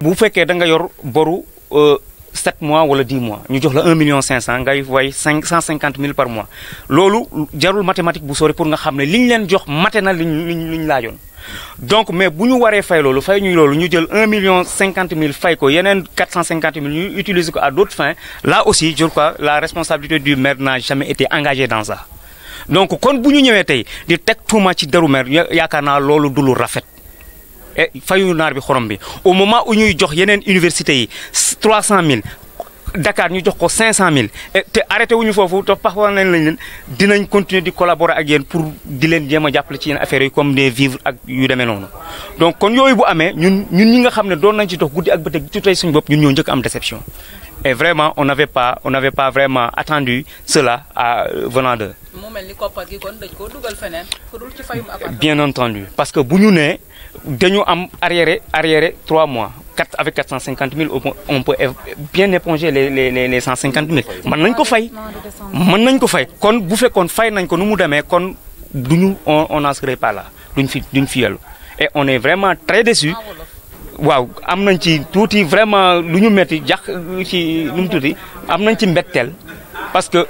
bu fekkee da nga yor boru 7 mois wala 10 mois ñu jox la 1,5 million ngay way 150 000 par mois loolu jarul mathématique bu sori pour nga xam ne li ñu leen jox mate na liñ laajoon. donc mais bu ñu waree fay loolu fay ñu loolu ñu jël 1,50 million fay ko yeneen 450 000 ñu utiliser ko à d'autres fins là aussi je crois la responsabilité du maire n'a jamais été engagée dans ça. donc kon bu ñu ñëwee tey di teg tuuma ci deru maire yaakaar naa loolu du lu rafet. et fayu naar bi xorom bi au moment où ñuy jox yeneen universités yi 300 000 Dakar ñu jox ko 500 000 et te arrêté wuñu foofu te parfois nañ leen dinañ continuer di collaborer ak yéen pour di leen jéem a jàppale ci yenn affaires yi comme des vivres ak yu demee noonu. donc kon yooyu bu amee ñun ñi nga xam ne doon nañ ci dox guddi ak bëccëg ci tey suñu bopp ñun ñoo njëkk am déception. et vraiment on n'avait pas vraiment attendu cela venant d'eux. mu mel ni koppar gi kon dañ koo dugal feneen pour ci fayum appartement. bien entendu parce que bu ñu nee dañu am arriéré 3 mois avec 450 000 on peut bien éponger les 150 000. mën nañ ko fay kon bu fekkoon fay nañ ko nu mu demee kon duñu on n'en serait pas là duñ fi yellu et on est vraiment très déçus. waaw am nañ ci tuuti vraiment lu ñu metti jax ci nu mu tuuti am nañ ci mbetteel parce que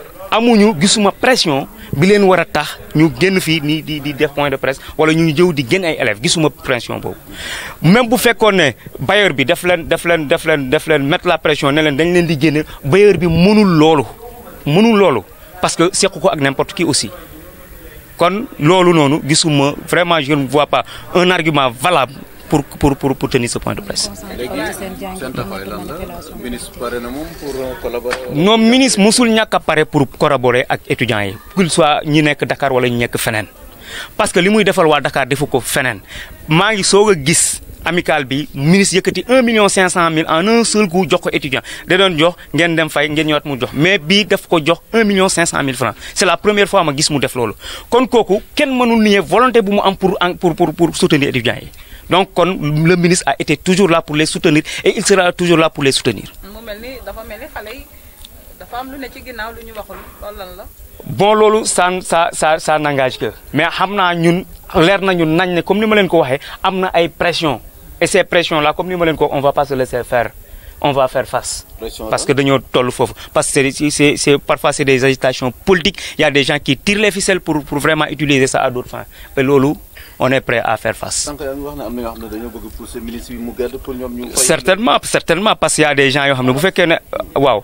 gisuma pression bi leen war a tax ñu génn fii nii di def point de presse wala ñu jëw di génn ay élèves gisuma pression boobu. même bu fekkoon ne bailleur bi daf leen mettre la pression ne leen dañ leen di génne bailleur bi mënul loolu parce que sequ ko ak n'importe qui aussi. kon loolu noonu gisuma vraiment je ne vois pas un argument valable pour tenir ce point de presse. non ministre musul ñàkk a pare pour collaborer ak étudiants yi qu'il soit ñi nekk Dakar wala ñu nekk feneen parce que li muy defal waa Dakar defu ko feneen maa ngi soog a gis amical bi ministre yëkkati 1,5 million en un seul coup jox ko étudiant da doon jox ngeen dem fay ngeen ñëwaat mu jox mais bii daf ko jox 1,5 million francs c'est la première fois ma gis mu def loolu kon kooku kenn mënul nier volonté bu mu am pour soutenir étudiants yi. donc kon le ministre a été toujours là pour les soutenir et il sera toujours là pour les soutenir. mu mel ni xale yi dafa am lu ne ci ginnaaw lu ñu waxul loolu lan la. bon loolu ça n'engage que mais xam naa ñun leer na ñun nañ ne comme ni ma leen ko waxee am na ay pression et ces pressions là comme ni ma leen ko on va pas se laisser faire on va faire face. parce que dañoo toll foofu parce que c'est parfois c'est des agitations politiques il y a des gens qui tirent les ficelles pour vraiment utiliser ça à d'autres fins et loolu. on est prêt à faire face. certainement parce qu'il y a des gens yoo xam ne bu fekkee ne waaw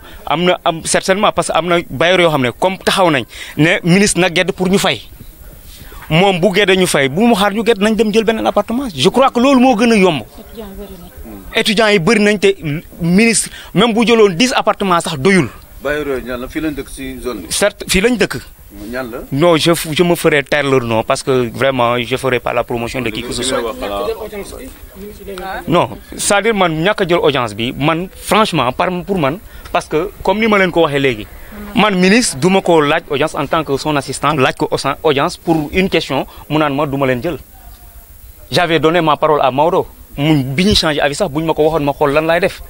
certainement parce que am na bailleur yoo xam ne comme taxaw nañ ne ministre na gedd pour ñu fay moom bu gedde ñu fay bu mu xaar ñu gedd nañ dem jël beneen appartement je crois que loolu moo gën a yomb. étudiants yi bëri nañ te ministre même bu jëloon 10 appartements sax doyul. bailleur yooyu ñaan la fii lañ dëkk ci zone bi. certes fii lañ dëkk. Non, je me ferai taire leur nom parce que vraiment je ferai pas la promotion de qui que ce soit. Non, c'est-à-dire man ñàkk a jël audience bi man franchement pour man parce que comme ni ma leen ko waxee léegi man ministre du ma ko laaj audience en tant que son assistant laaj ko audience pour une question mu naan ma du ma leen jël. J'avais donné ma parole à Maodo bi ñu changé avis sax bu ñu ma ko waxoon ma xool lan laay def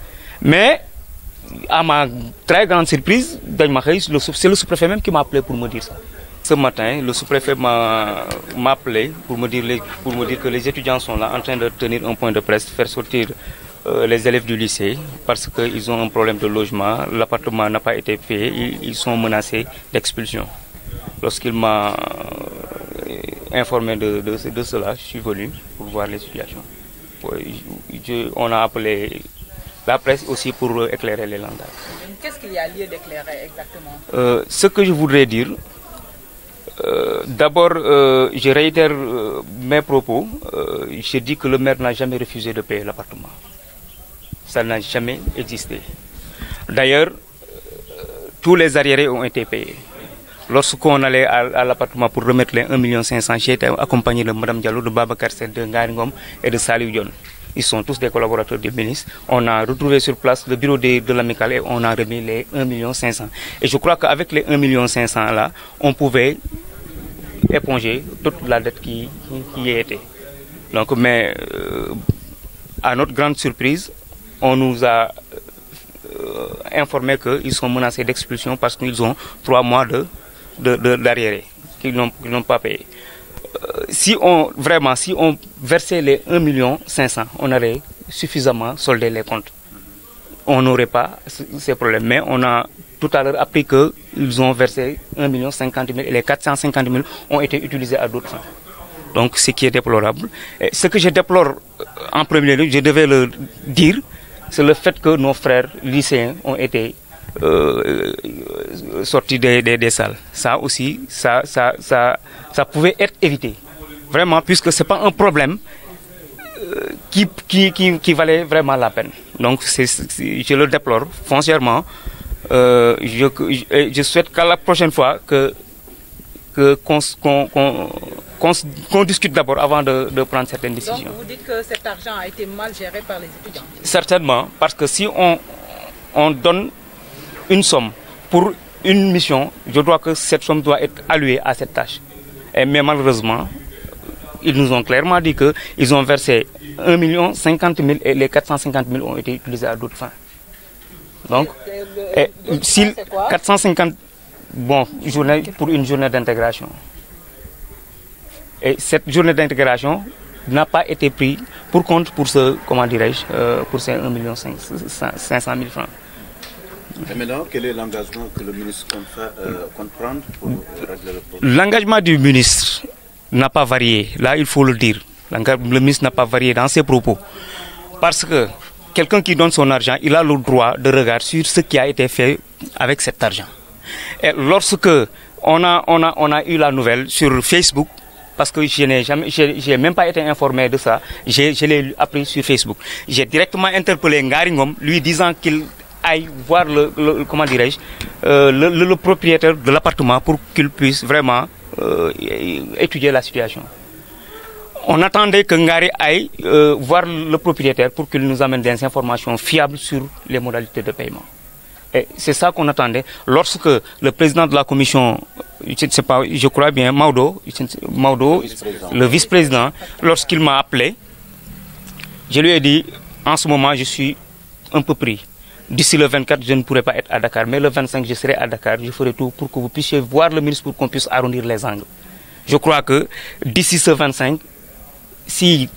mais. À ma très grande surprise, c'est le sous-préfet même qui m'a appelé pour me dire ça. Ce matin, le sous-préfet m'a appelé pour me dire que les étudiants sont là en train de tenir un point de presse, faire sortir les élèves du lycée parce qu'ils ont un problème de logement, l'appartement n'a pas été payé, ils sont menacés d'expulsion. Lorsqu'il m'a informé de cela, je suis venu pour voir les situations. On a appelé la presse aussi pour éclairer les langages. Qu'est-ce qu'il y a lieu d'éclairer exactement? Ce que je voudrais dire, d'abord, je réitère mes propos. Je dis que le maire n'a jamais refusé de payer l'appartement. Ça n'a jamais existé. D'ailleurs, tous les arriérés ont été payés. Lorsqu'on allait à l'appartement pour remettre les 1,5 million, j'ai été accompagné de Mme Diallo, de Babacar Sène, de Ngaringom et de Saliou Dione. Ils sont tous des collaborateurs du ministre. On a retrouvé sur place le bureau de l'amicale et on a remis les 1,5 million. Et je crois qu'avec les 1,5 million là, on pouvait éponger toute la dette qui y était. Donc, mais à notre grande surprise, on nous a informé qu'ils sont menacés d'expulsion parce qu'ils ont 3 mois d'arriérés qu'ils n'ont pas payé. Si on versait les 1,5 million, on aurait suffisamment soldé les comptes. On n'aurait pas ces problèmes. Mais on a tout à l'heure appris qu'ils ont versé 1 50 000 et les 450 000 ont été utilisés à d'autres fins. Donc, ce qui est déplorable. Et ce que je déplore en premier lieu, je devais le dire, c'est le fait que nos frères lycéens ont été sortis des salles. Ça aussi, ça pouvait être évité. Vraiment, puisque ce n'est pas un problème qui valait vraiment la peine. Donc, je le déplore foncièrement. Je souhaite qu'à la prochaine fois qu'on discute d'abord avant de prendre certaines décisions. Donc, vous dites que cet argent a été mal géré par les étudiants? Certainement, parce que si on donne une somme pour une mission, je crois que cette somme doit être allouée à cette tâche. Mais malheureusement, ils nous ont clairement dit qu'ils ont versé 1 50 000 et les 450 000 ont été utilisés à d'autres fins. Donc, si 450, bon, pour une journée d'intégration. Et cette journée d'intégration n'a pas été prise pour compte pour ce, comment dirais-je, pour ces 1 500 000 francs. Et maintenant, quel est l'engagement que le ministre compte prendre pour régler le problème? L'engagement du ministre n'a pas varié. Là, il faut le dire. Le ministre n'a pas varié dans ses propos. Parce que quelqu'un qui donne son argent, il a le droit de regarder sur ce qui a été fait avec cet argent. Et lorsque on a eu la nouvelle sur Facebook, parce que j'ai même pas été informé de ça, je l'ai appris sur Facebook. J'ai directement interpellé Ngaringom, lui disant qu'il aille voir comment dirais-je, le propriétaire de l'appartement pour qu'il puisse vraiment étudier la situation. On attendait que Ngari aille voir le propriétaire pour qu'il nous amène des informations fiables sur les modalités de paiement. Et c'est ça qu'on attendait. Lorsque le président de la commission, je crois bien, Maudo, le vice-président, lorsqu'il m'a appelé, je lui ai dit, en ce moment, je suis un peu pris. D'ici le 24, je ne pourrai pas être à Dakar, mais le 25, je serai à Dakar. Je ferai tout pour que vous puissiez voir le ministre pour qu'on puisse arrondir les angles. Je crois que d'ici ce 25, s'il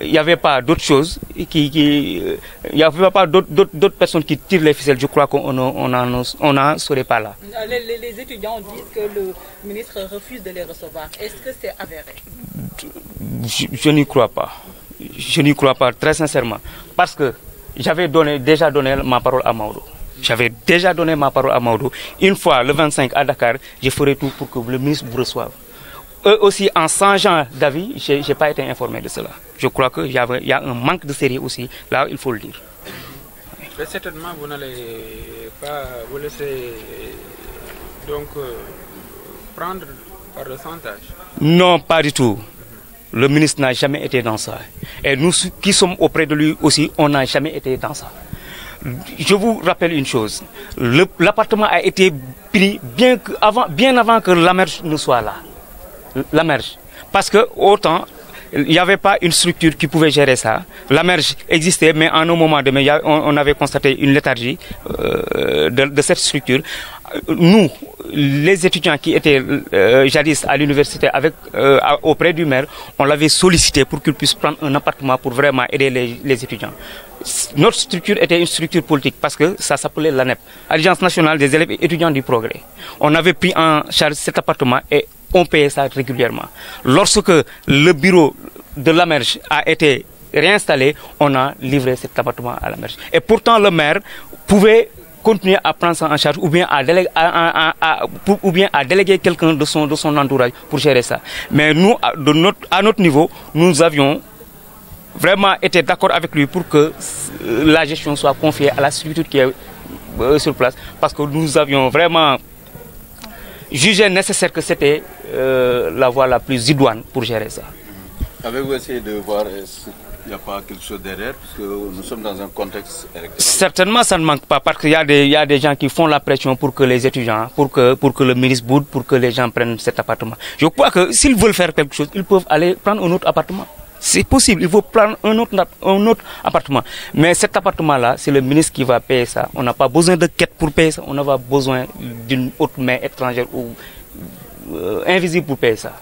n'y avait pas d'autres choses, il n'y avait pas d'autres personnes qui tirent les ficelles, je crois qu'on n'en serait pas là. Les étudiants disent que le ministre refuse de les recevoir. Est-ce que c'est avéré? Je n'y crois pas. Je n'y crois pas, très sincèrement. Parce que j'avais déjà donné ma parole à Maudo. J'avais déjà donné ma parole à Maudo. Une fois, le 25 à Dakar, je ferai tout pour que le ministre vous reçoive. Eux aussi, en changeant d'avis, je n'ai pas été informé de cela. Je crois qu'il y a un manque de sérieux aussi. Là, il faut le dire. Mais certainement, vous n'allez pas vous laisser donc prendre par le chantage. Non, pas du tout. Le ministre n'a jamais été dans ça. Et nous qui sommes auprès de lui aussi, on n'a jamais été dans ça. Je vous rappelle une chose. L'appartement a été pris bien avant que la merge ne soit là. La merge. Parce que autant, il n'y avait pas une structure qui pouvait gérer ça. La merge existait, mais en un moment donné, on avait constaté une léthargie de cette structure. Nous, les étudiants qui étaient jadis à l'université auprès du maire, on l'avait sollicité pour qu'il puisse prendre un appartement pour vraiment aider les étudiants. Notre structure était une structure politique parce que ça s'appelait l'ANEP, Alliance nationale des élèves et étudiants du progrès. On avait pris en charge cet appartement et on payait ça régulièrement. Lorsque le bureau de la merge a été réinstallé, on a livré cet appartement à la merge. Et pourtant, le maire pouvait continuer à prendre ça en charge ou bien à déléguer quelqu'un de son entourage pour gérer ça. Mais nous, à notre niveau, nous avions vraiment été d'accord avec lui pour que la gestion soit confiée à la structure qui est sur place. Parce que nous avions vraiment jugé nécessaire que c'était la voie la plus idoine pour gérer ça. Avez-vous essayé de voir il n'y a pas quelque chose derrière, parce que nous sommes dans un contexte électoral? Certainement, ça ne manque pas, parce qu'il y a des gens qui font la pression pour que les étudiants, pour que le ministre boude, pour que les gens prennent cet appartement. Je crois que s'ils veulent faire quelque chose, ils peuvent aller prendre un autre appartement. C'est possible, il faut prendre un autre appartement. Mais cet appartement-là, c'est le ministre qui va payer ça. On n'a pas besoin de quête pour payer ça, on n'a pas besoin d'une autre main étrangère ou invisible pour payer ça.